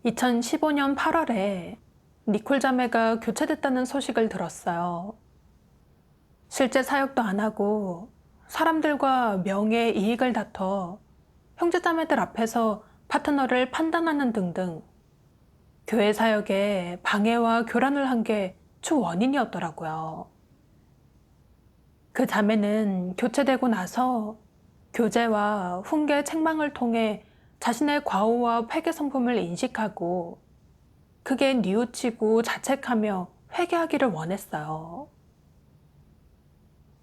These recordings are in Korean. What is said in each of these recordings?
2015년 8월에 니콜 자매가 교체됐다는 소식을 들었어요. 실제 사역도 안 하고 사람들과 명예 이익을 다퉈 형제 자매들 앞에서 파트너를 판단하는 등등 교회 사역에 방해와 교란을 한 게 주 원인이었더라고요. 그 자매는 교체되고 나서 교제와 훈계 책망을 통해 자신의 과오와 회개 성품을 인식하고 크게 뉘우치고 자책하며 회개하기를 원했어요.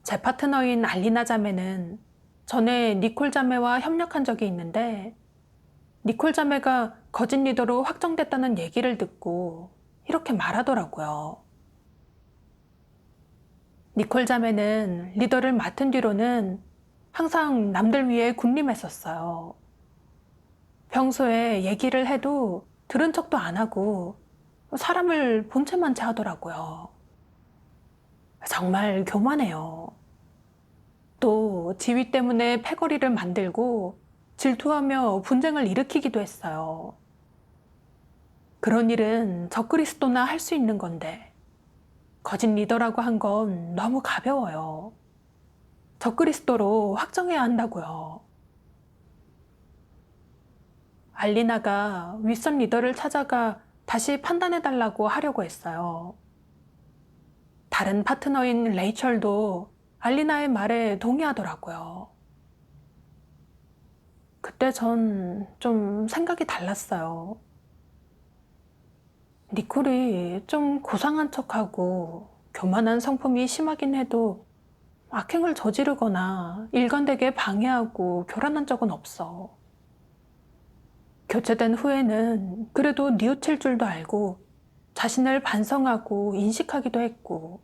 제 파트너인 알리나 자매는 전에 니콜 자매와 협력한 적이 있는데 니콜 자매가 거짓 리더로 확정됐다는 얘기를 듣고 이렇게 말하더라고요. 니콜 자매는 리더를 맡은 뒤로는 항상 남들 위해 군림했었어요. 평소에 얘기를 해도 들은 척도 안 하고 사람을 본 채만 채 하더라고요. 정말 교만해요. 또 지위 때문에 패거리를 만들고 질투하며 분쟁을 일으키기도 했어요. 그런 일은 적그리스도나 할 수 있는 건데 거짓 리더라고 한 건 너무 가벼워요. 적그리스도로 확정해야 한다고요. 알리나가 윗선 리더를 찾아가 다시 판단해달라고 하려고 했어요. 다른 파트너인 레이첼도 알리나의 말에 동의하더라고요. 그때 전 좀 생각이 달랐어요. 니콜이 좀 고상한 척하고 교만한 성품이 심하긴 해도 악행을 저지르거나 일관되게 방해하고 교란한 적은 없어. 교체된 후에는 그래도 뉘우칠 줄도 알고 자신을 반성하고 인식하기도 했고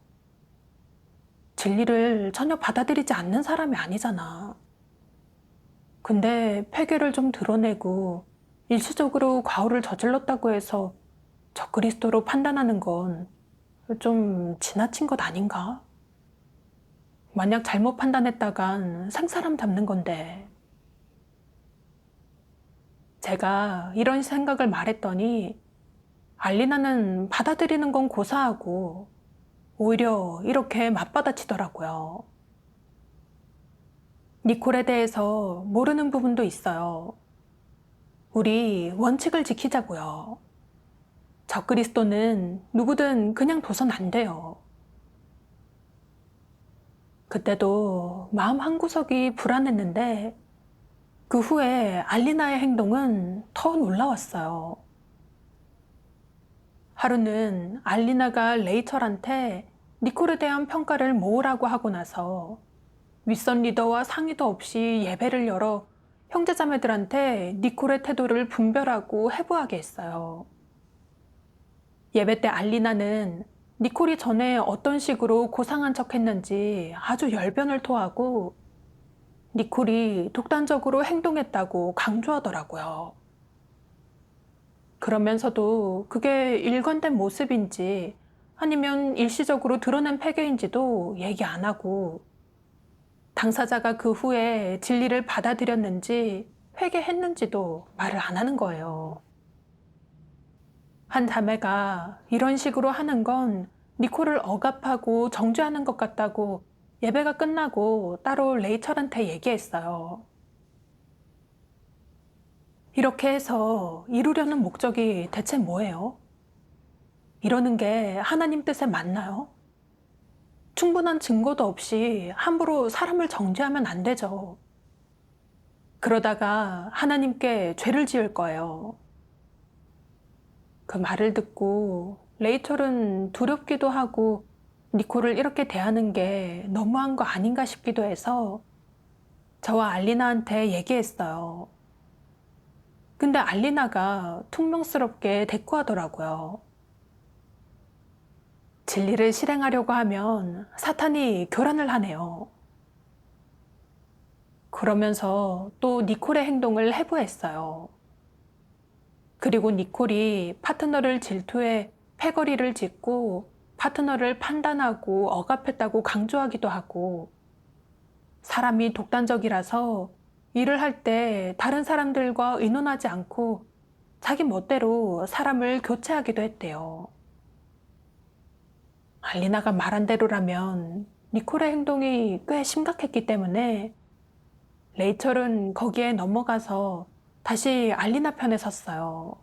진리를 전혀 받아들이지 않는 사람이 아니잖아. 근데 폐괴를 좀 드러내고 일시적으로 과오를 저질렀다고 해서 적그리스도로 판단하는 건 좀 지나친 것 아닌가? 만약 잘못 판단했다간 생사람 잡는 건데. 제가 이런 생각을 말했더니 알리나는 받아들이는 건 고사하고 오히려 이렇게 맞받아치더라고요. 니콜에 대해서 모르는 부분도 있어요. 우리 원칙을 지키자고요. 적그리스도는 누구든 그냥 둬선 안 돼요. 그때도 마음 한구석이 불안했는데 그 후에 알리나의 행동은 더 놀라웠어요. 하루는 알리나가 레이첼한테 니콜에 대한 평가를 모으라고 하고 나서 윗선 리더와 상의도 없이 예배를 열어 형제자매들한테 니콜의 태도를 분별하고 해부하게 했어요. 예배 때 알리나는 니콜이 전에 어떤 식으로 고상한 척 했는지 아주 열변을 토하고 니콜이 독단적으로 행동했다고 강조하더라고요. 그러면서도 그게 일관된 모습인지 아니면 일시적으로 드러낸 패괴인지도 얘기 안 하고 당사자가 그 후에 진리를 받아들였는지 회개했는지도 말을 안 하는 거예요. 한 자매가 이런 식으로 하는 건 니콜을 억압하고 정죄하는 것 같다고 예배가 끝나고 따로 레이첼한테 얘기했어요. 이렇게 해서 이루려는 목적이 대체 뭐예요? 이러는 게 하나님 뜻에 맞나요? 충분한 증거도 없이 함부로 사람을 정죄하면 안 되죠. 그러다가 하나님께 죄를 지을 거예요. 그 말을 듣고 레이첼은 두렵기도 하고 니콜을 이렇게 대하는 게 너무한 거 아닌가 싶기도 해서 저와 알리나한테 얘기했어요. 근데 알리나가 퉁명스럽게 대꾸하더라고요. 진리를 실행하려고 하면 사탄이 교란을 하네요. 그러면서 또 니콜의 행동을 해부했어요. 그리고 니콜이 파트너를 질투해 패거리를 짓고 파트너를 판단하고 억압했다고 강조하기도 하고 사람이 독단적이라서 일을 할 때 다른 사람들과 의논하지 않고 자기 멋대로 사람을 교체하기도 했대요. 알리나가 말한 대로라면 니콜의 행동이 꽤 심각했기 때문에 레이첼은 거기에 넘어가서 다시 알리나 편에 섰어요.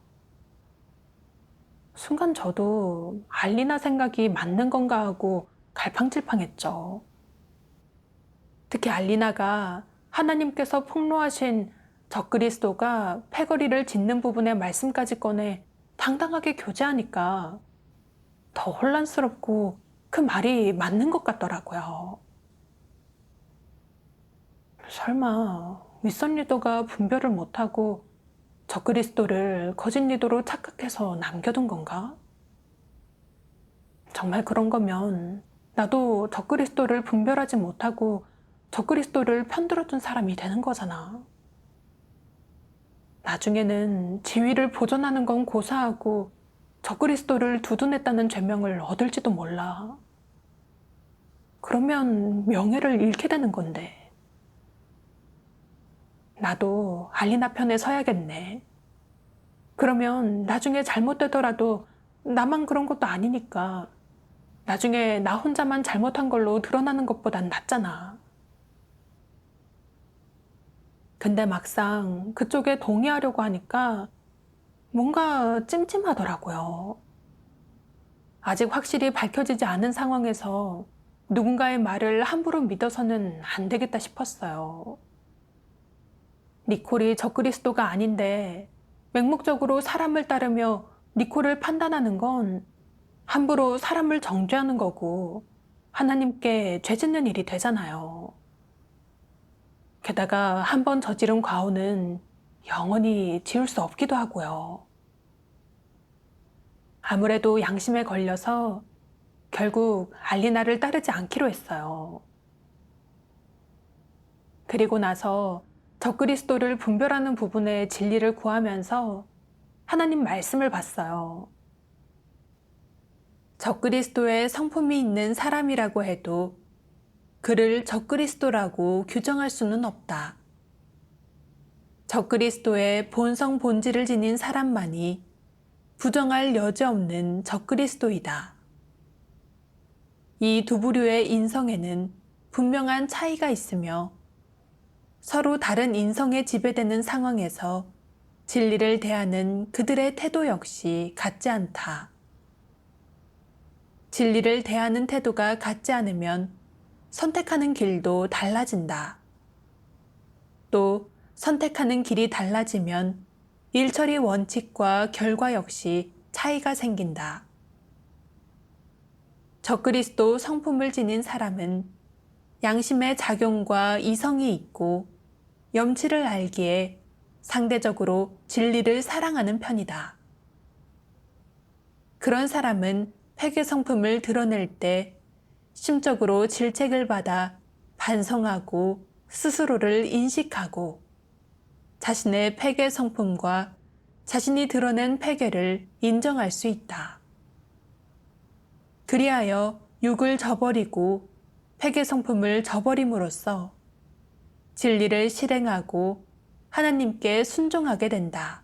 순간 저도 알리나 생각이 맞는 건가 하고 갈팡질팡했죠. 특히 알리나가 하나님께서 폭로하신 적그리스도가 패거리를 짓는 부분의 말씀까지 꺼내 당당하게 교제하니까 더 혼란스럽고 그 말이 맞는 것 같더라고요. 설마 윗선 리더가 분별을 못하고 적그리스도를 거짓 리더로 착각해서 남겨둔 건가? 정말 그런 거면 나도 적그리스도를 분별하지 못하고 적그리스도를 편들어준 사람이 되는 거잖아. 나중에는 지위를 보존하는 건 고사하고 적그리스도를 두둔했다는 죄명을 얻을지도 몰라. 그러면 명예를 잃게 되는 건데. 나도 알리나 편에 서야겠네. 그러면 나중에 잘못되더라도 나만 그런 것도 아니니까 나중에 나 혼자만 잘못한 걸로 드러나는 것보단 낫잖아. 근데 막상 그쪽에 동의하려고 하니까 뭔가 찜찜하더라고요. 아직 확실히 밝혀지지 않은 상황에서 누군가의 말을 함부로 믿어서는 안 되겠다 싶었어요. 니콜이 적그리스도가 아닌데 맹목적으로 사람을 따르며 니콜을 판단하는 건 함부로 사람을 정죄하는 거고 하나님께 죄 짓는 일이 되잖아요. 게다가 한 번 저지른 과오는 영원히 지울 수 없기도 하고요. 아무래도 양심에 걸려서 결국 알리나를 따르지 않기로 했어요. 그리고 나서 적그리스도를 분별하는 부분에 진리를 구하면서 하나님 말씀을 봤어요. 적그리스도의 성품이 있는 사람이라고 해도 그를 적그리스도라고 규정할 수는 없다. 적그리스도의 본성 본질을 지닌 사람만이 부정할 여지 없는 적그리스도이다. 이 두 부류의 인성에는 분명한 차이가 있으며 서로 다른 인성에 지배되는 상황에서 진리를 대하는 그들의 태도 역시 같지 않다. 진리를 대하는 태도가 같지 않으면 선택하는 길도 달라진다. 또 선택하는 길이 달라지면 일처리 원칙과 결과 역시 차이가 생긴다. 적그리스도 성품을 지닌 사람은 양심의 작용과 이성이 있고 염치를 알기에 상대적으로 진리를 사랑하는 편이다. 그런 사람은 회개 성품을 드러낼 때 심적으로 질책을 받아 반성하고 스스로를 인식하고 자신의 회개 성품과 자신이 드러낸 회개를 인정할 수 있다. 그리하여 육을 저버리고 회개 성품을 저버림으로써 진리를 실행하고 하나님께 순종하게 된다.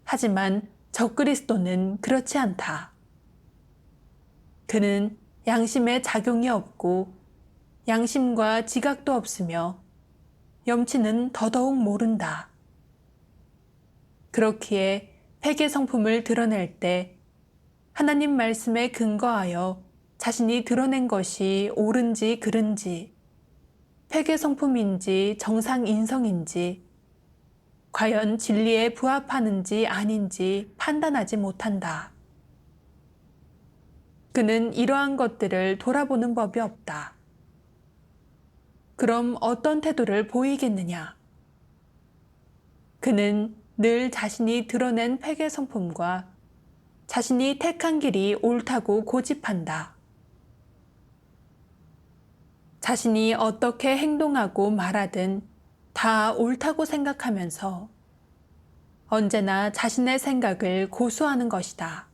하지만 적그리스도는 그렇지 않다. 그는 양심의 작용이 없고 양심과 지각도 없으며 염치는 더더욱 모른다. 그렇기에 회개 성품을 드러낼 때 하나님 말씀에 근거하여 자신이 드러낸 것이 옳은지 그른지 회개 성품인지 정상 인성인지 과연 진리에 부합하는지 아닌지 판단하지 못한다. 그는 이러한 것들을 돌아보는 법이 없다. 그럼 어떤 태도를 보이겠느냐? 그는 늘 자신이 드러낸 회개 성품과 자신이 택한 길이 옳다고 고집한다. 자신이 어떻게 행동하고 말하든 다 옳다고 생각하면서 언제나 자신의 생각을 고수하는 것이다.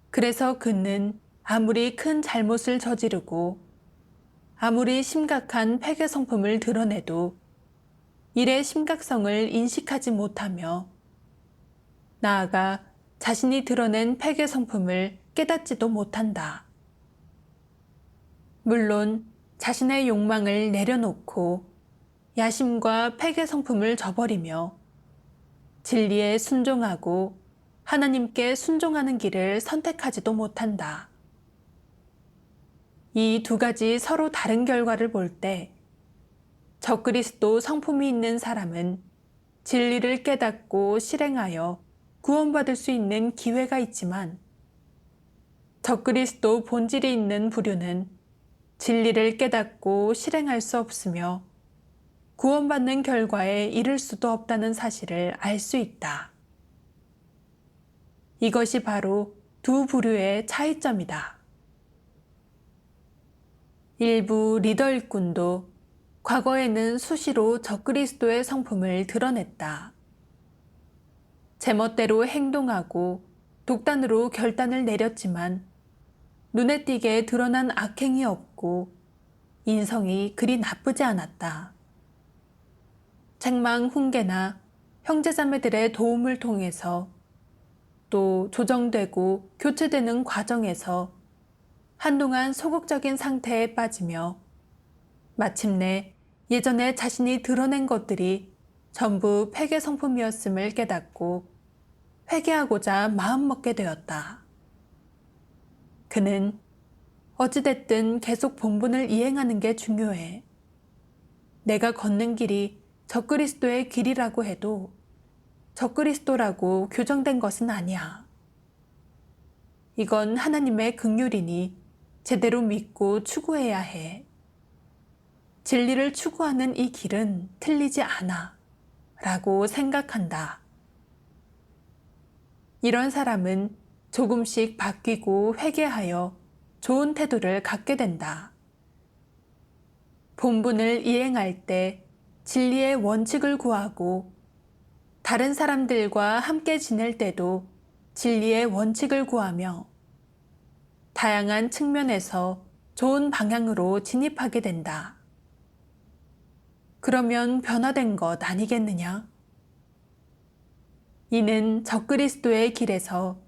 그래서 그는 아무리 큰 잘못을 저지르고 아무리 심각한 회개 성품을 드러내도 일의 심각성을 인식하지 못하며 나아가 자신이 드러낸 폐괴 성품을 깨닫지도 못한다. 물론 자신의 욕망을 내려놓고 야심과 폐괴 성품을 저버리며 진리에 순종하고 하나님께 순종하는 길을 선택하지도 못한다. 이 두 가지 서로 다른 결과를 볼 때 적그리스도 성품이 있는 사람은 진리를 깨닫고 실행하여 구원받을 수 있는 기회가 있지만 적그리스도 본질이 있는 부류는 진리를 깨닫고 실행할 수 없으며 구원받는 결과에 이를 수도 없다는 사실을 알 수 있다. 이것이 바로 두 부류의 차이점이다. 일부 리더 일꾼도 과거에는 수시로 적그리스도의 성품을 드러냈다. 제멋대로 행동하고 독단으로 결단을 내렸지만 눈에 띄게 드러난 악행이 없고 인성이 그리 나쁘지 않았다. 책망 훈계나 형제자매들의 도움을 통해서 또 조정되고 교체되는 과정에서 한동안 소극적인 상태에 빠지며 마침내 예전에 자신이 드러낸 것들이 전부 폐괴 성품이었음을 깨닫고 회개하고자 마음먹게 되었다. 그는 어찌됐든 계속 본분을 이행하는 게 중요해. 내가 걷는 길이 적그리스도의 길이라고 해도 적그리스도라고 규정된 것은 아니야. 이건 하나님의 긍휼이니 제대로 믿고 추구해야 해. 진리를 추구하는 이 길은 틀리지 않아 라고 생각한다. 이런 사람은 조금씩 바뀌고 회개하여 좋은 태도를 갖게 된다. 본분을 이행할 때 진리의 원칙을 구하고 다른 사람들과 함께 지낼 때도 진리의 원칙을 구하며 다양한 측면에서 좋은 방향으로 진입하게 된다. 그러면 변화된 것 아니겠느냐? 이는 적그리스도의 길에서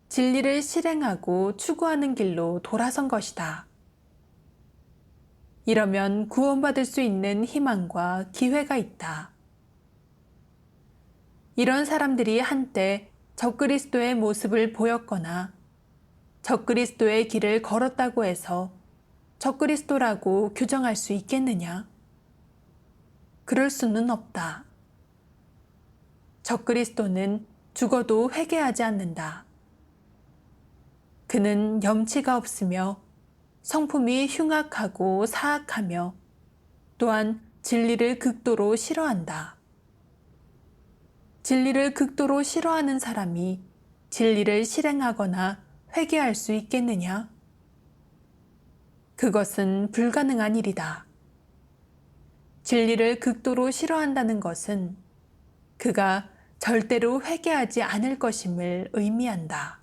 진리를 실행하고 추구하는 길로 돌아선 것이다. 이러면 구원받을 수 있는 희망과 기회가 있다. 이런 사람들이 한때 적그리스도의 모습을 보였거나 적그리스도의 길을 걸었다고 해서 적그리스도라고 규정할 수 있겠느냐? 그럴 수는 없다. 적그리스도는 죽어도 회개하지 않는다. 그는 염치가 없으며 성품이 흉악하고 사악하며 또한 진리를 극도로 싫어한다. 진리를 극도로 싫어하는 사람이 진리를 실행하거나 회개할 수 있겠느냐? 그것은 불가능한 일이다. 진리를 극도로 싫어한다는 것은 그가 절대로 회개하지 않을 것임을 의미한다.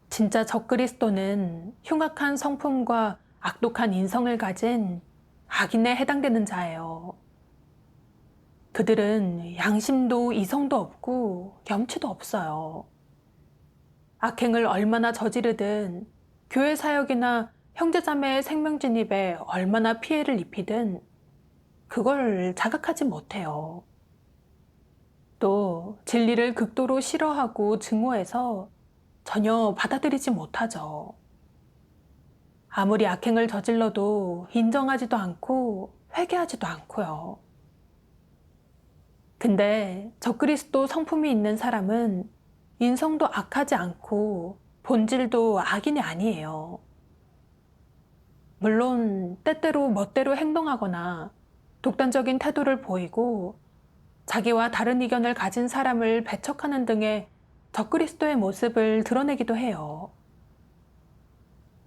진짜 적그리스도는 흉악한 성품과 악독한 인성을 가진 악인에 해당되는 자예요. 그들은 양심도 이성도 없고 염치도 없어요. 악행을 얼마나 저지르든 교회 사역이나 형제자매의 생명 진입에 얼마나 피해를 입히든 그걸 자각하지 못해요. 또 진리를 극도로 싫어하고 증오해서 전혀 받아들이지 못하죠. 아무리 악행을 저질러도 인정하지도 않고 회개하지도 않고요. 근데 적그리스도 성품이 있는 사람은 인성도 악하지 않고 본질도 악인이 아니에요. 물론 때때로 멋대로 행동하거나 독단적인 태도를 보이고 자기와 다른 의견을 가진 사람을 배척하는 등의 적그리스도의 모습을 드러내기도 해요.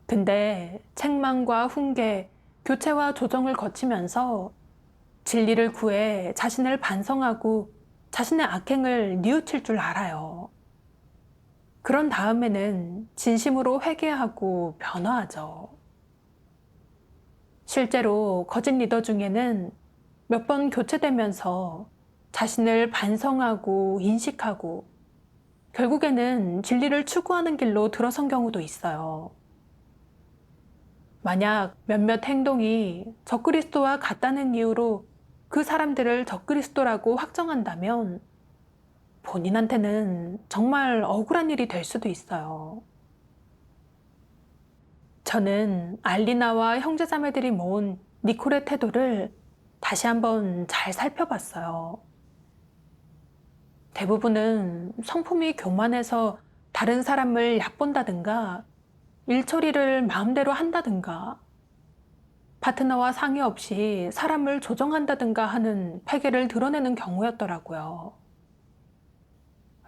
근데 책망과 훈계, 교체와 조정을 거치면서 진리를 구해 자신을 반성하고 자신의 악행을 뉘우칠 줄 알아요. 그런 다음에는 진심으로 회개하고 변화하죠. 실제로 거짓 리더 중에는 몇 번 교체되면서 자신을 반성하고 인식하고 결국에는 진리를 추구하는 길로 들어선 경우도 있어요. 만약 몇몇 행동이 적그리스도와 같다는 이유로 그 사람들을 적그리스도라고 확정한다면 본인한테는 정말 억울한 일이 될 수도 있어요. 저는 알리나와 형제자매들이 모은 니콜의 태도를 다시 한번 잘 살펴봤어요. 대부분은 성품이 교만해서 다른 사람을 얕본다든가 일처리를 마음대로 한다든가 파트너와 상의 없이 사람을 조정한다든가 하는 패계를 드러내는 경우였더라고요.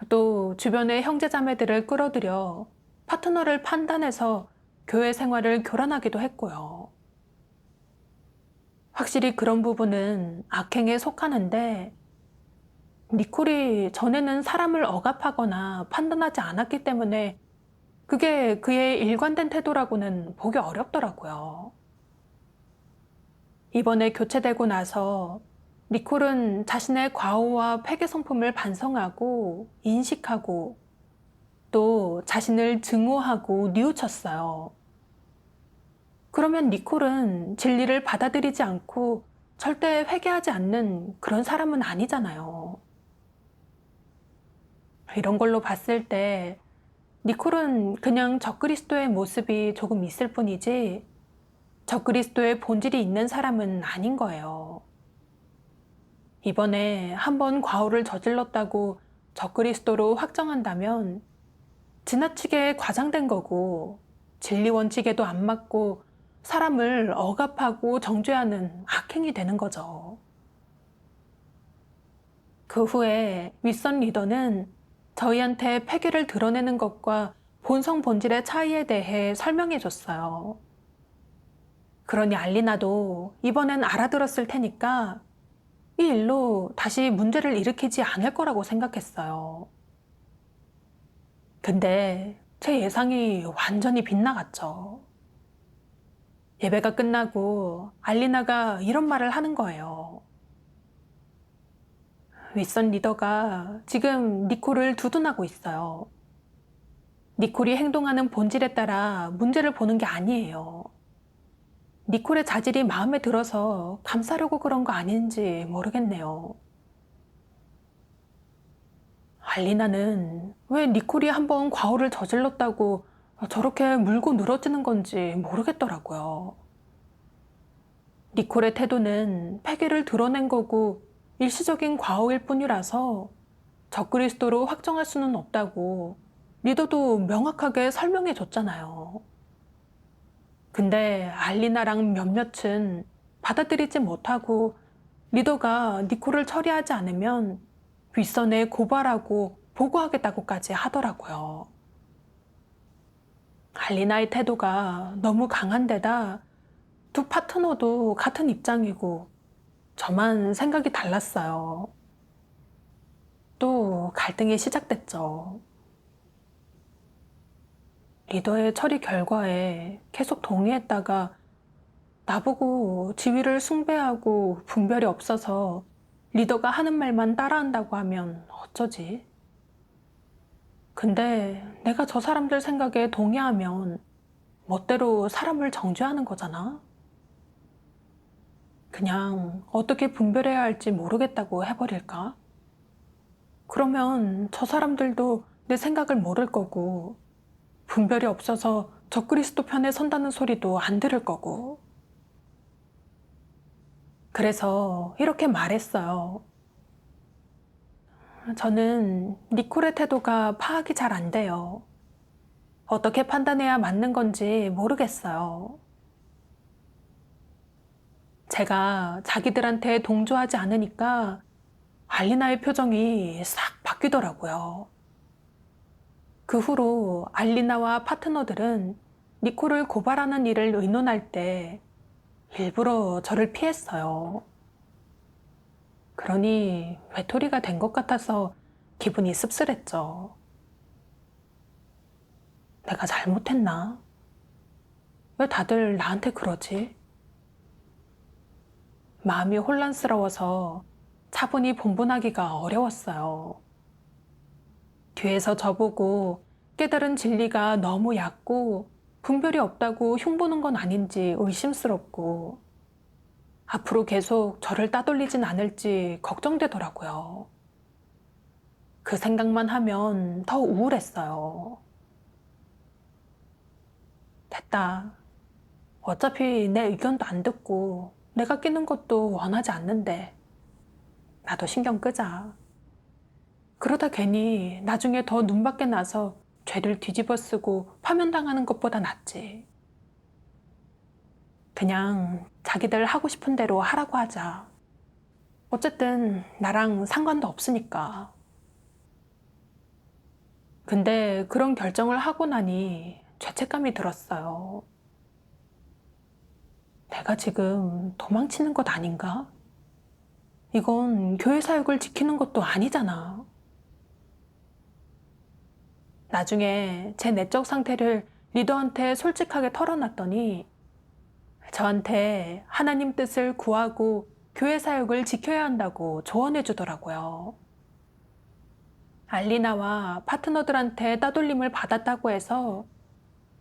또 주변의 형제자매들을 끌어들여 파트너를 판단해서 교회 생활을 교란하기도 했고요. 확실히 그런 부분은 악행에 속하는데 니콜이 전에는 사람을 억압하거나 판단하지 않았기 때문에 그게 그의 일관된 태도라고는 보기 어렵더라고요. 이번에 교체되고 나서 니콜은 자신의 과오와 패계 성품을 반성하고 인식하고 또 자신을 증오하고 뉘우쳤어요. 그러면 니콜은 진리를 받아들이지 않고 절대 회개하지 않는 그런 사람은 아니잖아요. 이런 걸로 봤을 때 니콜은 그냥 적그리스도의 모습이 조금 있을 뿐이지 적그리스도의 본질이 있는 사람은 아닌 거예요. 이번에 한번 과오를 저질렀다고 적그리스도로 확정한다면 지나치게 과장된 거고 진리 원칙에도 안 맞고 사람을 억압하고 정죄하는 악행이 되는 거죠. 그 후에 윗선 리더는 저희한테 패계를 드러내는 것과 본성 본질의 차이에 대해 설명해 줬어요. 그러니 알리나도 이번엔 알아들었을 테니까 이 일로 다시 문제를 일으키지 않을 거라고 생각했어요. 근데 제 예상이 완전히 빗나갔죠. 예배가 끝나고 알리나가 이런 말을 하는 거예요. 윗선 리더가 지금 니콜을 두둔하고 있어요. 니콜이 행동하는 본질에 따라 문제를 보는 게 아니에요. 니콜의 자질이 마음에 들어서 감싸려고 그런 거 아닌지 모르겠네요. 알리나는 왜 니콜이 한번 과오를 저질렀다고 저렇게 물고 늘어지는 건지 모르겠더라고요. 니콜의 태도는 패기를 드러낸 거고 일시적인 과오일 뿐이라서 적그리스도로 확정할 수는 없다고 리더도 명확하게 설명해 줬잖아요. 근데 알리나랑 몇몇은 받아들이지 못하고 리더가 니콜을 처리하지 않으면 윗선에 고발하고 보고하겠다고까지 하더라고요. 알리나의 태도가 너무 강한 데다 두 파트너도 같은 입장이고 저만 생각이 달랐어요. 또 갈등이 시작됐죠. 리더의 처리 결과에 계속 동의했다가 나보고 지위를 숭배하고 분별이 없어서 리더가 하는 말만 따라한다고 하면 어쩌지? 근데 내가 저 사람들 생각에 동의하면 멋대로 사람을 정죄하는 거잖아? 그냥 어떻게 분별해야 할지 모르겠다고 해버릴까? 그러면 저 사람들도 내 생각을 모를 거고 분별이 없어서 적그리스도 편에 선다는 소리도 안 들을 거고. 그래서 이렇게 말했어요. 저는 니콜의 태도가 파악이 잘 안 돼요. 어떻게 판단해야 맞는 건지 모르겠어요. 제가 자기들한테 동조하지 않으니까 알리나의 표정이 싹 바뀌더라고요. 그 후로 알리나와 파트너들은 니콜을 고발하는 일을 의논할 때 일부러 저를 피했어요. 그러니 외톨이가 된 것 같아서 기분이 씁쓸했죠. 내가 잘못했나? 왜 다들 나한테 그러지? 마음이 혼란스러워서 차분히 본분하기가 어려웠어요. 뒤에서 저보고 깨달은 진리가 너무 얕고 분별이 없다고 흉보는 건 아닌지 의심스럽고 앞으로 계속 저를 따돌리진 않을지 걱정되더라고요. 그 생각만 하면 더 우울했어요. 됐다. 어차피 내 의견도 안 듣고 내가 끼는 것도 원하지 않는데 나도 신경 끄자. 그러다 괜히 나중에 더 눈밖에 나서 죄를 뒤집어 쓰고 파면당하는 것보다 낫지. 그냥 자기들 하고 싶은 대로 하라고 하자. 어쨌든 나랑 상관도 없으니까. 근데 그런 결정을 하고 나니 죄책감이 들었어요. 내가 지금 도망치는 것 아닌가? 이건 교회 사역을 지키는 것도 아니잖아. 나중에 제 내적 상태를 리더한테 솔직하게 털어놨더니 저한테 하나님 뜻을 구하고 교회 사역을 지켜야 한다고 조언해 주더라고요. 알리나와 파트너들한테 따돌림을 받았다고 해서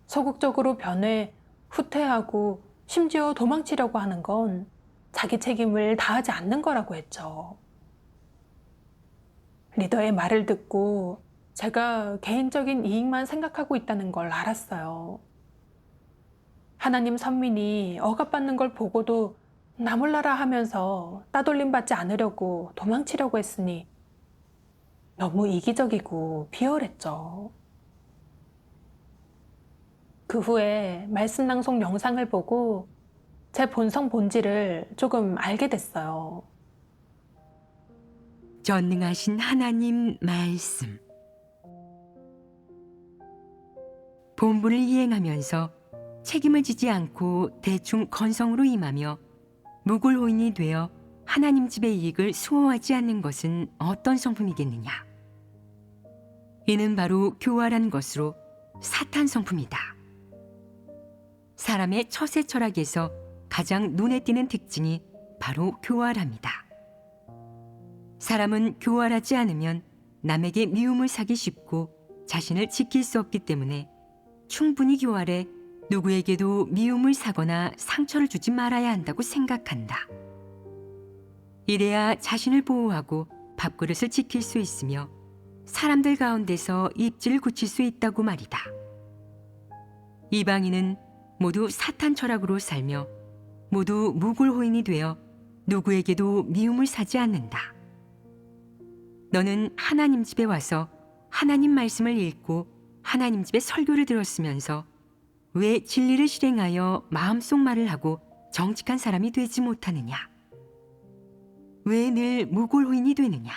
소극적으로 변해 후퇴하고 심지어 도망치려고 하는 건 자기 책임을 다하지 않는 거라고 했죠. 리더의 말을 듣고 제가 개인적인 이익만 생각하고 있다는 걸 알았어요. 하나님 선민이 억압받는 걸 보고도 나 몰라라 하면서 따돌림 받지 않으려고 도망치려고 했으니 너무 이기적이고 비열했죠. 그 후에 말씀 낭송 영상을 보고 제 본성 본질을 조금 알게 됐어요. 전능하신 하나님 말씀. 본분을 이행하면서 책임을 지지 않고 대충 건성으로 임하며 무골호인이 되어 하나님 집의 이익을 수호하지 않는 것은 어떤 성품이겠느냐? 이는 바로 교활한 것으로 사탄 성품이다. 사람의 처세 철학에서 가장 눈에 띄는 특징이 바로 교활함이다. 사람은 교활하지 않으면 남에게 미움을 사기 쉽고 자신을 지킬 수 없기 때문에 충분히 교활해 누구에게도 미움을 사거나 상처를 주지 말아야 한다고 생각한다. 이래야 자신을 보호하고 밥그릇을 지킬 수 있으며 사람들 가운데서 입지를 굳힐 수 있다고 말이다. 이방인은 모두 사탄 철학으로 살며 모두 무골호인이 되어 누구에게도 미움을 사지 않는다. 너는 하나님 집에 와서 하나님 말씀을 읽고 하나님 집에 설교를 들었으면서 왜 진리를 실행하여 마음속 말을 하고 정직한 사람이 되지 못하느냐? 왜 늘 무골호인이 되느냐?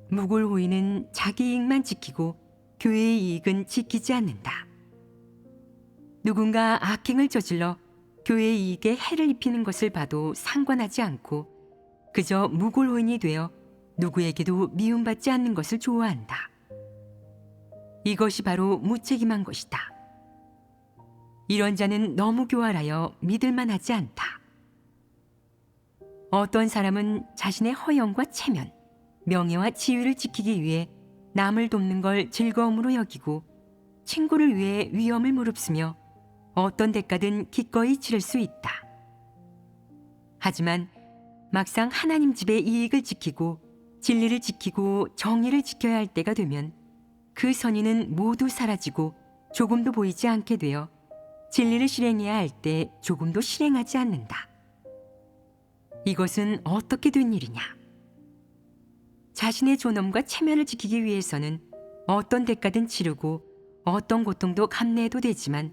무골호인은 자기 이익만 지키고 교회의 이익은 지키지 않는다. 누군가 악행을 저질러 교회의 이익에 해를 입히는 것을 봐도 상관하지 않고 그저 무골호인이 되어 누구에게도 미움받지 않는 것을 좋아한다. 이것이 바로 무책임한 것이다. 이런 자는 너무 교활하여 믿을만하지 않다. 어떤 사람은 자신의 허영과 체면, 명예와 지위를 지키기 위해 남을 돕는 걸 즐거움으로 여기고 친구를 위해 위험을 무릅쓰며 어떤 대가든 기꺼이 치를 수 있다. 하지만 막상 하나님 집의 이익을 지키고 진리를 지키고 정의를 지켜야 할 때가 되면 그 선의는 모두 사라지고 조금도 보이지 않게 되어 진리를 실행해야 할 때 조금도 실행하지 않는다. 이것은 어떻게 된 일이냐? 자신의 존엄과 체면을 지키기 위해서는 어떤 대가든 치르고 어떤 고통도 감내해도 되지만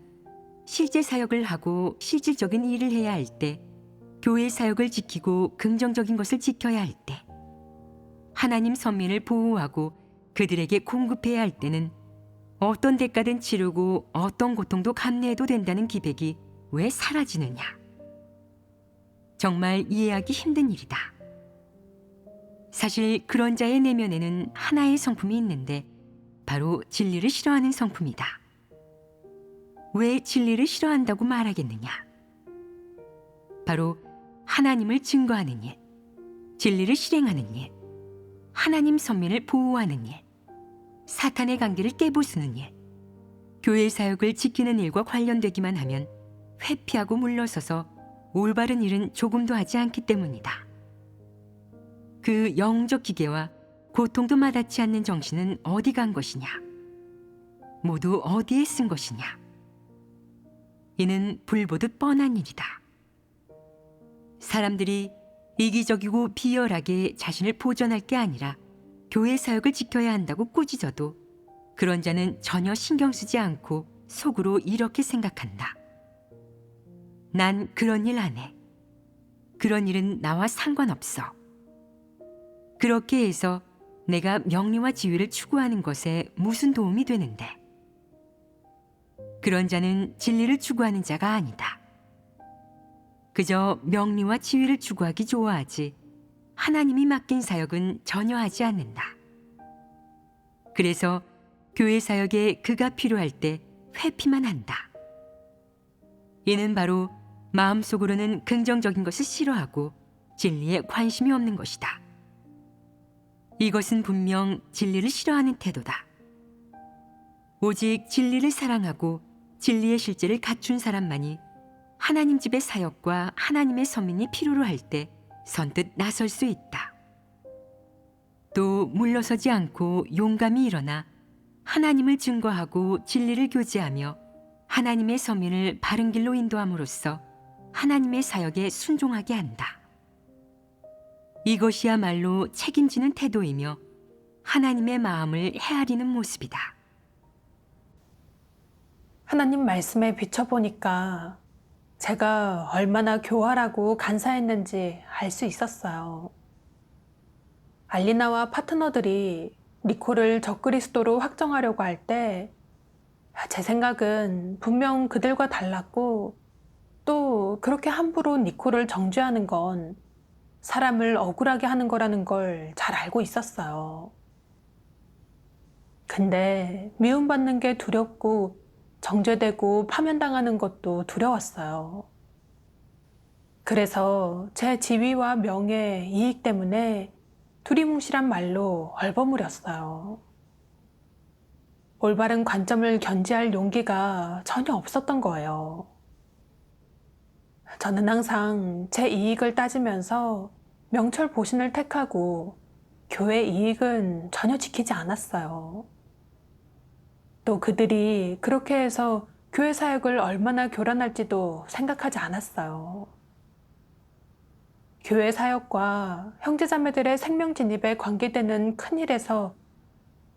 실제 사역을 하고 실질적인 일을 해야 할 때, 교회 사역을 지키고 긍정적인 것을 지켜야 할 때, 하나님 선민을 보호하고 그들에게 공급해야 할 때는 어떤 대가든 치르고 어떤 고통도 감내해도 된다는 기백이 왜 사라지느냐? 정말 이해하기 힘든 일이다. 사실 그런 자의 내면에는 하나의 성품이 있는데 바로 진리를 싫어하는 성품이다. 왜 진리를 싫어한다고 말하겠느냐? 바로 하나님을 증거하는 일, 진리를 실행하는 일, 하나님 선민을 보호하는 일, 사탄의 관계를 깨부수는 일, 교회 사역을 지키는 일과 관련되기만 하면 회피하고 물러서서 올바른 일은 조금도 하지 않기 때문이다. 그 영적 기계와 고통도 마다치 않는 정신은 어디 간 것이냐? 모두 어디에 쓴 것이냐? 이는 불보듯 뻔한 일이다. 사람들이 이기적이고 비열하게 자신을 보존할 게 아니라 교회 사역을 지켜야 한다고 꾸짖어도 그런 자는 전혀 신경 쓰지 않고 속으로 이렇게 생각한다. 난 그런 일 안 해. 그런 일은 나와 상관없어. 그렇게 해서 내가 명리와 지위를 추구하는 것에 무슨 도움이 되는데? 그런 자는 진리를 추구하는 자가 아니다. 그저 명리와 지위를 추구하기 좋아하지 하나님이 맡긴 사역은 전혀 하지 않는다. 그래서 교회 사역에 그가 필요할 때 회피만 한다. 이는 바로 마음속으로는 긍정적인 것을 싫어하고 진리에 관심이 없는 것이다. 이것은 분명 진리를 싫어하는 태도다. 오직 진리를 사랑하고 진리의 실제를 갖춘 사람만이 하나님 집의 사역과 하나님의 선민이 필요로 할 때 선뜻 나설 수 있다. 또 물러서지 않고 용감히 일어나 하나님을 증거하고 진리를 교제하며 하나님의 선민을 바른 길로 인도함으로써 하나님의 사역에 순종하게 한다. 이것이야말로 책임지는 태도이며 하나님의 마음을 헤아리는 모습이다. 하나님 말씀에 비춰보니까 제가 얼마나 교활하고 간사했는지 알 수 있었어요. 알리나와 파트너들이 니콜을 적그리스도로 확정하려고 할 때 제 생각은 분명 그들과 달랐고 또 그렇게 함부로 니콜을 정죄하는 건 사람을 억울하게 하는 거라는 걸 잘 알고 있었어요. 근데 미움받는 게 두렵고 정죄되고 파면당하는 것도 두려웠어요. 그래서 제 지위와 명예, 이익 때문에 두리뭉실한 말로 얼버무렸어요. 올바른 관점을 견지할 용기가 전혀 없었던 거예요. 저는 항상 제 이익을 따지면서 명철보신을 택하고 교회 이익은 전혀 지키지 않았어요. 또 그들이 그렇게 해서 교회 사역을 얼마나 교란할지도 생각하지 않았어요. 교회 사역과 형제자매들의 생명 진입에 관계되는 큰 일에서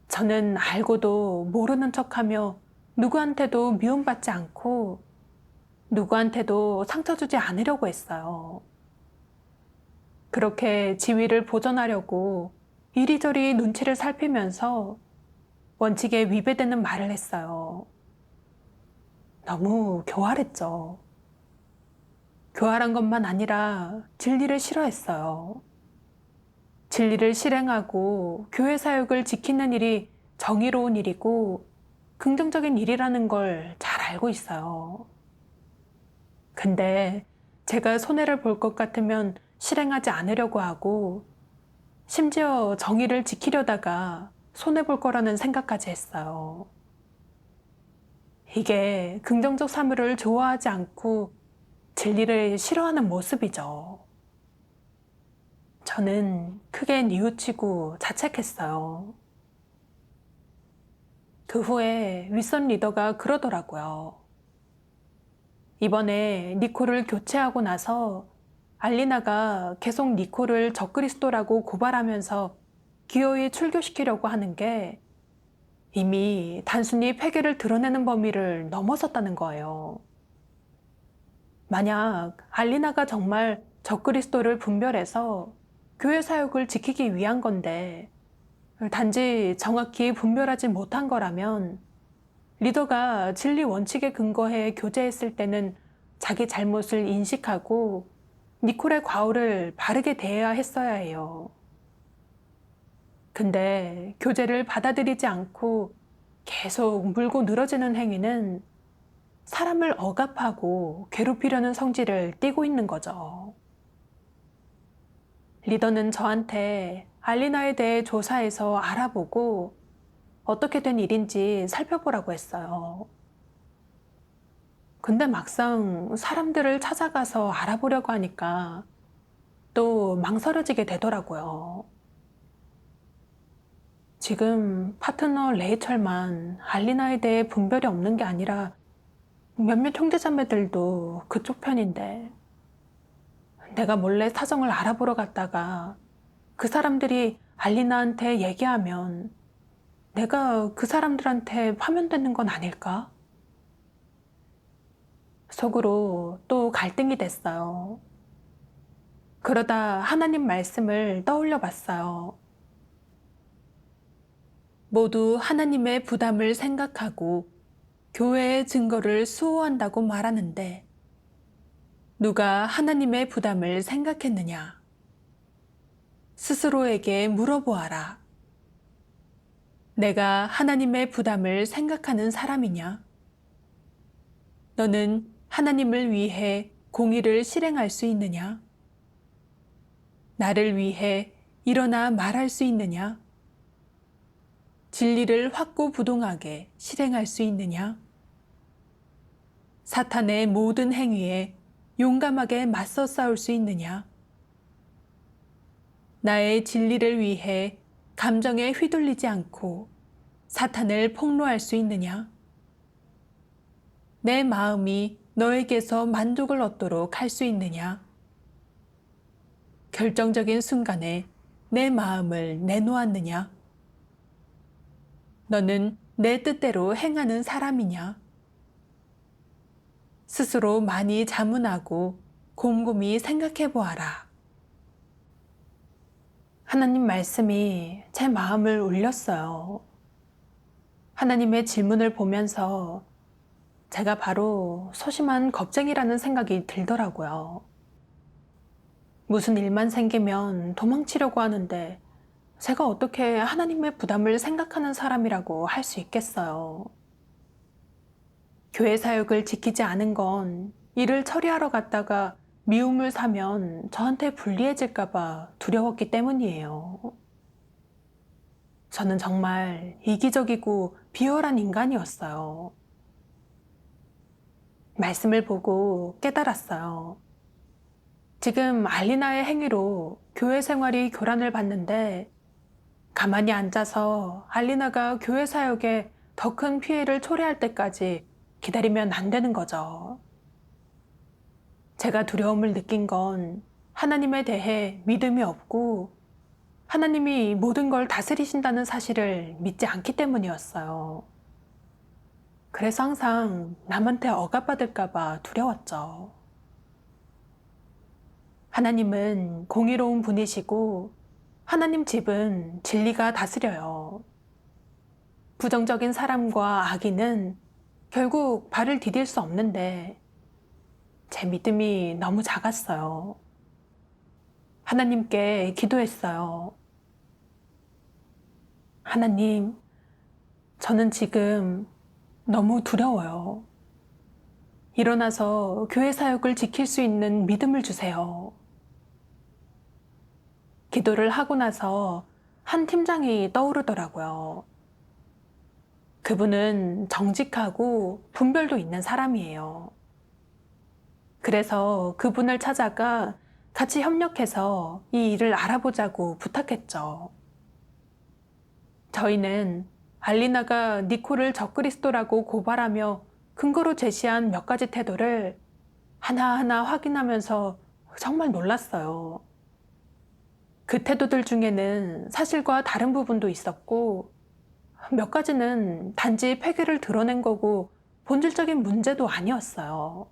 저는 알고도 모르는 척하며 누구한테도 미움받지 않고 누구한테도 상처 주지 않으려고 했어요. 그렇게 지위를 보존하려고 이리저리 눈치를 살피면서 원칙에 위배되는 말을 했어요. 너무 교활했죠. 교활한 것만 아니라 진리를 싫어했어요. 진리를 실행하고 교회 사역을 지키는 일이 정의로운 일이고 긍정적인 일이라는 걸 잘 알고 있어요. 근데 제가 손해를 볼 것 같으면 실행하지 않으려고 하고 심지어 정의를 지키려다가 손해볼 거라는 생각까지 했어요. 이게 긍정적 사물을 좋아하지 않고 진리를 싫어하는 모습이죠. 저는 크게 뉘우치고 자책했어요. 그 후에 윗선 리더가 그러더라고요. 이번에 니콜을 교체하고 나서 알리나가 계속 니콜을 적그리스도라고 고발하면서 기어이 출교시키려고 하는 게 이미 단순히 패괴를 드러내는 범위를 넘어섰다는 거예요. 만약 알리나가 정말 적그리스도를 분별해서 교회 사역을 지키기 위한 건데 단지 정확히 분별하지 못한 거라면 리더가 진리 원칙에 근거해 교제했을 때는 자기 잘못을 인식하고 니콜의 과오를 바르게 대해야 했어야 해요. 근데 교제를 받아들이지 않고 계속 물고 늘어지는 행위는 사람을 억압하고 괴롭히려는 성질을 띠고 있는 거죠. 리더는 저한테 알리나에 대해 조사해서 알아보고 어떻게 된 일인지 살펴보라고 했어요. 근데 막상 사람들을 찾아가서 알아보려고 하니까 또 망설여지게 되더라고요. 지금 파트너 레이첼만 알리나에 대해 분별이 없는 게 아니라 몇몇 형제자매들도 그쪽 편인데 내가 몰래 사정을 알아보러 갔다가 그 사람들이 알리나한테 얘기하면 내가 그 사람들한테 파면되는 건 아닐까? 속으로 또 갈등이 됐어요. 그러다 하나님 말씀을 떠올려 봤어요. 모두 하나님의 부담을 생각하고 교회의 증거를 수호한다고 말하는데 누가 하나님의 부담을 생각했느냐? 스스로에게 물어보아라. 내가 하나님의 부담을 생각하는 사람이냐? 너는 하나님을 위해 공의를 실행할 수 있느냐? 나를 위해 일어나 말할 수 있느냐? 진리를 확고부동하게 실행할 수 있느냐? 사탄의 모든 행위에 용감하게 맞서 싸울 수 있느냐? 나의 진리를 위해 감정에 휘둘리지 않고 사탄을 폭로할 수 있느냐? 내 마음이 너에게서 만족을 얻도록 할 수 있느냐? 결정적인 순간에 내 마음을 내놓았느냐? 너는 내 뜻대로 행하는 사람이냐? 스스로 많이 자문하고 곰곰이 생각해 보아라. 하나님 말씀이 제 마음을 울렸어요. 하나님의 질문을 보면서 제가 바로 소심한 겁쟁이라는 생각이 들더라고요. 무슨 일만 생기면 도망치려고 하는데 제가 어떻게 하나님의 부담을 생각하는 사람이라고 할 수 있겠어요. 교회 사역을 지키지 않은 건 일을 처리하러 갔다가 미움을 사면 저한테 불리해질까봐 두려웠기 때문이에요. 저는 정말 이기적이고 비열한 인간이었어요. 말씀을 보고 깨달았어요. 지금 알리나의 행위로 교회 생활이 교란을 받는데 가만히 앉아서 알리나가 교회 사역에 더 큰 피해를 초래할 때까지 기다리면 안 되는 거죠. 제가 두려움을 느낀 건 하나님에 대해 믿음이 없고 하나님이 모든 걸 다스리신다는 사실을 믿지 않기 때문이었어요. 그래서 항상 남한테 억압받을까봐 두려웠죠. 하나님은 공의로운 분이시고 하나님 집은 진리가 다스려요. 부정적인 사람과 악인은 결국 발을 디딜 수 없는데 제 믿음이 너무 작았어요. 하나님께 기도했어요. 하나님, 저는 지금 너무 두려워요. 일어나서 교회 사역을 지킬 수 있는 믿음을 주세요. 기도를 하고 나서 한 팀장이 떠오르더라고요. 그분은 정직하고 분별도 있는 사람이에요. 그래서 그분을 찾아가 같이 협력해서 이 일을 알아보자고 부탁했죠. 저희는 알리나가 니콜을 적그리스도라고 고발하며 근거로 제시한 몇 가지 태도를 하나하나 확인하면서 정말 놀랐어요. 그 태도들 중에는 사실과 다른 부분도 있었고 몇 가지는 단지 폐기를 드러낸 거고 본질적인 문제도 아니었어요.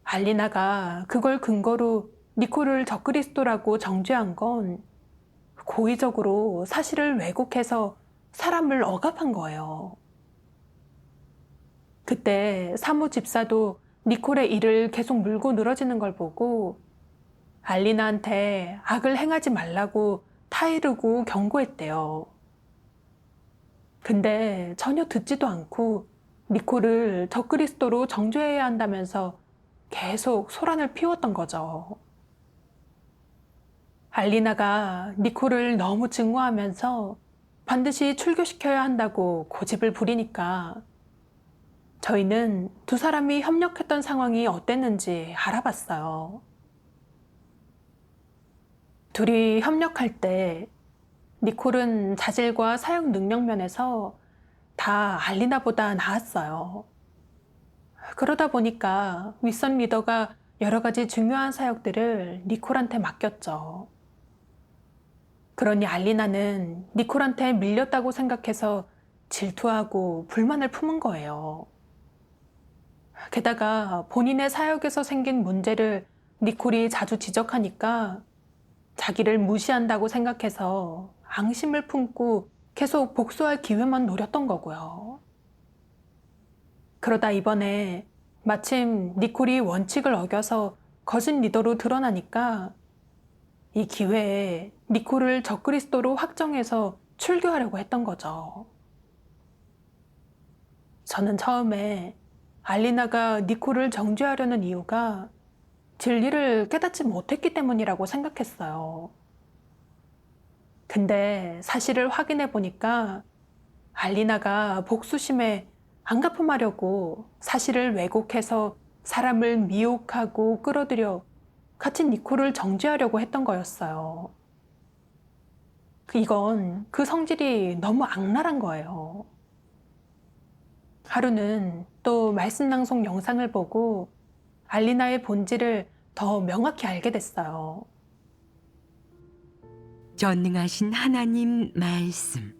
알리나가 그걸 근거로 니콜을 적그리스도라고 정죄한 건 고의적으로 사실을 왜곡해서 사람을 억압한 거예요. 그때 사무 집사도 니콜의 일을 계속 물고 늘어지는 걸 보고 알리나한테 악을 행하지 말라고 타이르고 경고했대요. 근데 전혀 듣지도 않고 니콜을 적그리스도로 정죄해야 한다면서 계속 소란을 피웠던 거죠. 알리나가 니콜을 너무 증오하면서 반드시 출교시켜야 한다고 고집을 부리니까 저희는 두 사람이 협력했던 상황이 어땠는지 알아봤어요. 둘이 협력할 때 니콜은 자질과 사역 능력 면에서 다 알리나보다 나았어요. 그러다 보니까 윗선 리더가 여러 가지 중요한 사역들을 니콜한테 맡겼죠. 그러니 알리나는 니콜한테 밀렸다고 생각해서 질투하고 불만을 품은 거예요. 게다가 본인의 사역에서 생긴 문제를 니콜이 자주 지적하니까 자기를 무시한다고 생각해서 앙심을 품고 계속 복수할 기회만 노렸던 거고요. 그러다 이번에 마침 니콜이 원칙을 어겨서 거짓 리더로 드러나니까 이 기회에 니콜을 적그리스도로 확정해서 출교하려고 했던 거죠. 저는 처음에 알리나가 니콜을 정죄하려는 이유가 진리를 깨닫지 못했기 때문이라고 생각했어요. 근데 사실을 확인해 보니까 알리나가 복수심에 안갚음하려고 사실을 왜곡해서 사람을 미혹하고 끌어들여 같이 니콜을 정죄하려고 했던 거였어요. 이건 그 성질이 너무 악랄한 거예요. 하루는 또 말씀 낭송 영상을 보고 알리나의 본질을 더 명확히 알게 됐어요. 전능하신 하나님 말씀.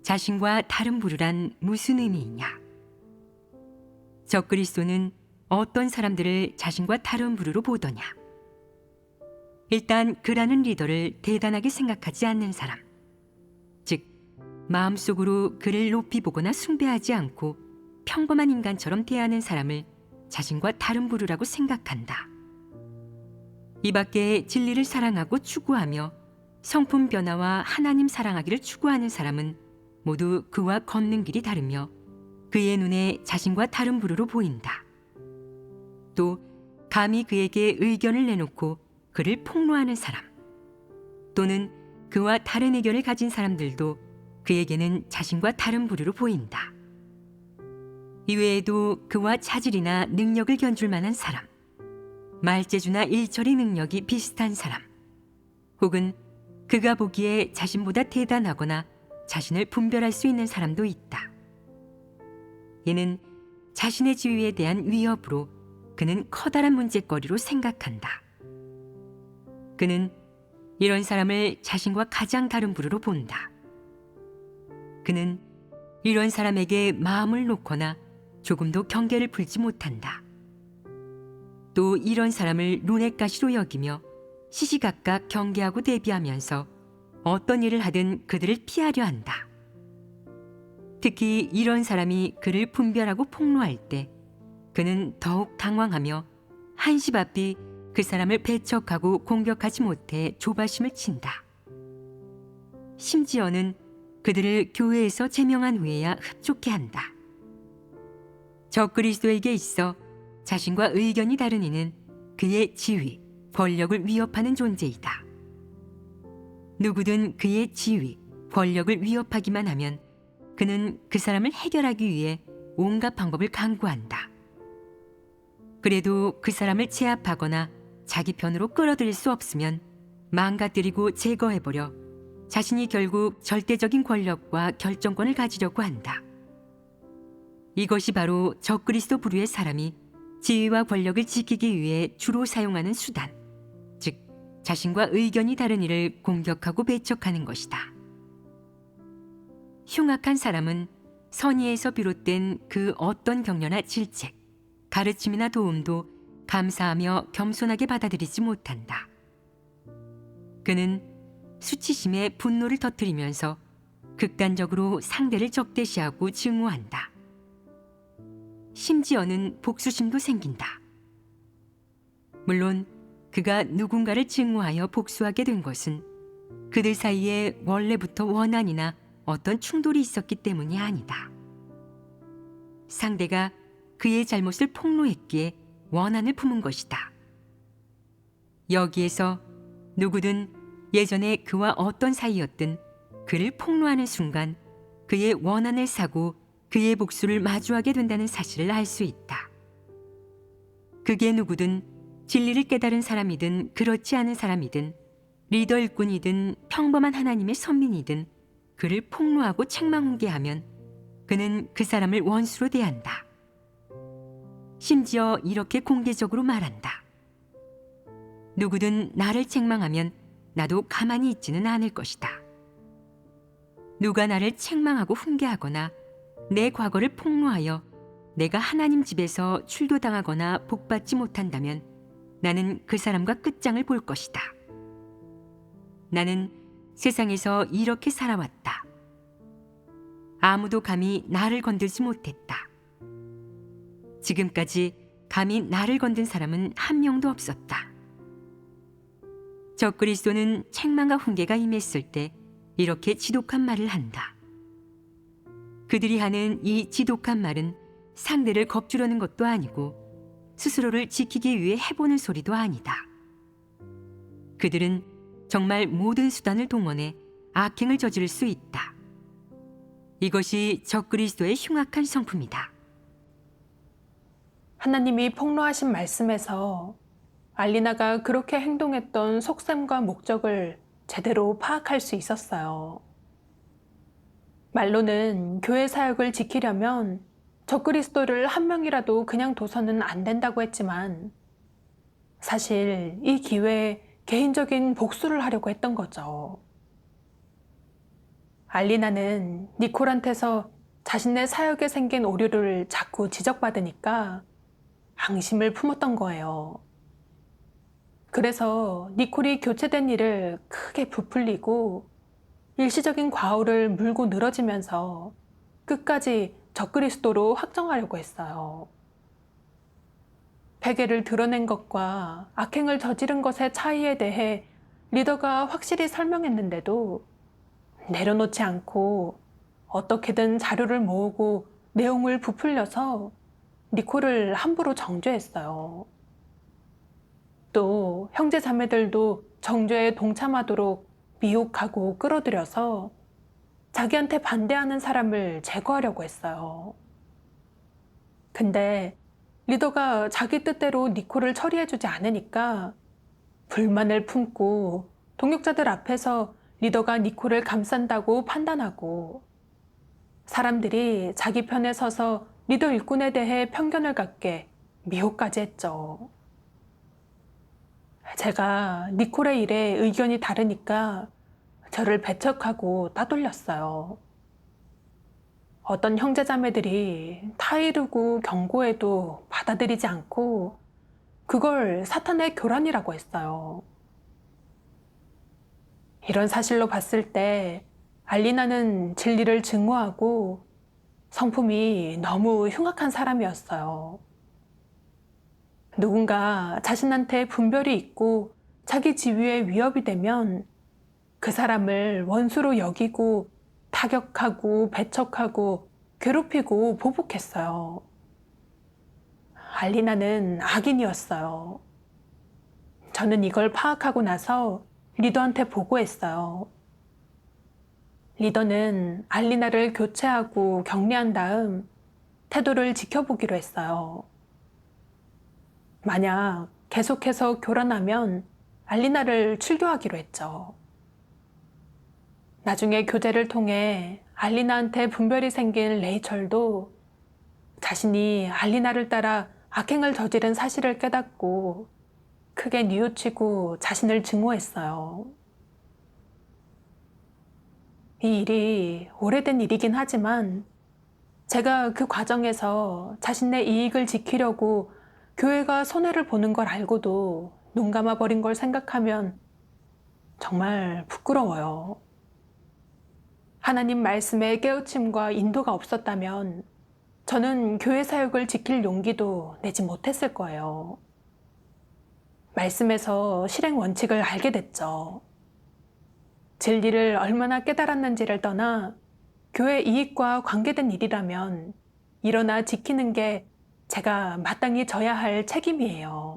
자신과 다른 부류란 무슨 의미이냐? 적그리스도는 어떤 사람들을 자신과 다른 부류로 보더냐? 일단 그라는 리더를 대단하게 생각하지 않는 사람, 즉 마음속으로 그를 높이 보거나 숭배하지 않고 평범한 인간처럼 대하는 사람을 자신과 다른 부류라고 생각한다. 이 밖에 진리를 사랑하고 추구하며 성품 변화와 하나님 사랑하기를 추구하는 사람은 모두 그와 걷는 길이 다르며 그의 눈에 자신과 다른 부류로 보인다. 또 감히 그에게 의견을 내놓고 그를 폭로하는 사람, 또는 그와 다른 의견을 가진 사람들도 그에게는 자신과 다른 부류로 보인다. 이외에도 그와 차질이나 능력을 견줄 만한 사람, 말재주나 일처리 능력이 비슷한 사람, 혹은 그가 보기에 자신보다 대단하거나 자신을 분별할 수 있는 사람도 있다. 이는 자신의 지위에 대한 위협으로 그는 커다란 문제거리로 생각한다. 그는 이런 사람을 자신과 가장 다른 부류로 본다. 그는 이런 사람에게 마음을 놓거나 조금도 경계를 풀지 못한다. 또 이런 사람을 눈의 가시로 여기며 시시각각 경계하고 대비하면서 어떤 일을 하든 그들을 피하려 한다. 특히 이런 사람이 그를 분별하고 폭로할 때 그는 더욱 당황하며 한시 앞이 그 사람을 배척하고 공격하지 못해 조바심을 친다. 심지어는 그들을 교회에서 제명한 후에야 흡족해 한다. 적그리스도에게 있어 자신과 의견이 다른 이는 그의 지위, 권력을 위협하는 존재이다. 누구든 그의 지위, 권력을 위협하기만 하면 그는 그 사람을 해결하기 위해 온갖 방법을 강구한다. 그래도 그 사람을 제압하거나 자기 편으로 끌어들일 수 없으면 망가뜨리고 제거해버려 자신이 결국 절대적인 권력과 결정권을 가지려고 한다. 이것이 바로 적그리스도 부류의 사람이 지위와 권력을 지키기 위해 주로 사용하는 수단, 즉 자신과 의견이 다른 이를 공격하고 배척하는 것이다. 흉악한 사람은 선의에서 비롯된 그 어떤 격려나 질책, 가르침이나 도움도 감사하며 겸손하게 받아들이지 못한다. 그는 수치심에 분노를 터뜨리면서 극단적으로 상대를 적대시하고 증오한다. 심지어는 복수심도 생긴다. 물론 그가 누군가를 증오하여 복수하게 된 것은 그들 사이에 원래부터 원한이나 어떤 충돌이 있었기 때문이 아니다. 상대가 그의 잘못을 폭로했기에 원한을 품은 것이다. 여기에서 누구든 예전에 그와 어떤 사이였든 그를 폭로하는 순간 그의 원한을 사고 그의 복수를 마주하게 된다는 사실을 알 수 있다. 그게 누구든 진리를 깨달은 사람이든 그렇지 않은 사람이든 리더 일꾼이든 평범한 하나님의 선민이든 그를 폭로하고 책망하게 그는 그 사람을 원수로 대한다. 심지어 이렇게 공개적으로 말한다. 누구든 나를 책망하면 나도 가만히 있지는 않을 것이다. 누가 나를 책망하고 훈계하거나 내 과거를 폭로하여 내가 하나님 집에서 출교당하거나 복받지 못한다면 나는 그 사람과 끝장을 볼 것이다. 나는 세상에서 이렇게 살아왔다. 아무도 감히 나를 건들지 못했다. 지금까지 감히 나를 건든 사람은 한 명도 없었다. 적그리스도는 책망과 훈계가 임했을 때 이렇게 지독한 말을 한다. 그들이 하는 이 지독한 말은 상대를 겁주려는 것도 아니고 스스로를 지키기 위해 해보는 소리도 아니다. 그들은 정말 모든 수단을 동원해 악행을 저지를 수 있다. 이것이 적그리스도의 흉악한 성품이다. 하나님이 폭로하신 말씀에서 알리나가 그렇게 행동했던 속셈과 목적을 제대로 파악할 수 있었어요. 말로는 교회 사역을 지키려면 적그리스도를 한 명이라도 그냥 둬서는 안 된다고 했지만 사실 이 기회에 개인적인 복수를 하려고 했던 거죠. 알리나는 니콜한테서 자신의 사역에 생긴 오류를 자꾸 지적받으니까 앙심을 품었던 거예요. 그래서 니콜이 교체된 일을 크게 부풀리고 일시적인 과오를 물고 늘어지면서 끝까지 적그리스도로 확정하려고 했어요. 패계를 드러낸 것과 악행을 저지른 것의 차이에 대해 리더가 확실히 설명했는데도 내려놓지 않고 어떻게든 자료를 모으고 내용을 부풀려서 니콜을 함부로 정죄했어요. 또 형제 자매들도 정죄에 동참하도록 미혹하고 끌어들여서 자기한테 반대하는 사람을 제거하려고 했어요. 근데 리더가 자기 뜻대로 니콜을 처리해주지 않으니까 불만을 품고 동역자들 앞에서 리더가 니콜을 감싼다고 판단하고 사람들이 자기 편에 서서 리더 일꾼에 대해 편견을 갖게 미혹까지 했죠. 제가 니콜의 일에 의견이 다르니까 저를 배척하고 따돌렸어요. 어떤 형제자매들이 타이르고 경고해도 받아들이지 않고 그걸 사탄의 교란이라고 했어요. 이런 사실로 봤을 때 알리나는 진리를 증오하고 성품이 너무 흉악한 사람이었어요. 누군가 자신한테 분별이 있고 자기 지위에 위협이 되면 그 사람을 원수로 여기고 타격하고 배척하고 괴롭히고 보복했어요. 알리나는 악인이었어요. 저는 이걸 파악하고 나서 리더한테 보고했어요. 리더는 알리나를 교체하고 격리한 다음 태도를 지켜보기로 했어요. 만약 계속해서 교란하면 알리나를 출교하기로 했죠. 나중에 교제를 통해 알리나한테 분별이 생긴 레이첼도 자신이 알리나를 따라 악행을 저지른 사실을 깨닫고 크게 뉘우치고 자신을 증오했어요. 이 일이 오래된 일이긴 하지만 제가 그 과정에서 자신의 이익을 지키려고 교회가 손해를 보는 걸 알고도 눈 감아버린 걸 생각하면 정말 부끄러워요. 하나님 말씀의 깨우침과 인도가 없었다면 저는 교회 사역을 지킬 용기도 내지 못했을 거예요. 말씀에서 실행 원칙을 알게 됐죠. 진리를 얼마나 깨달았는지를 떠나 교회 이익과 관계된 일이라면 일어나 지키는 게 제가 마땅히 져야 할 책임이에요.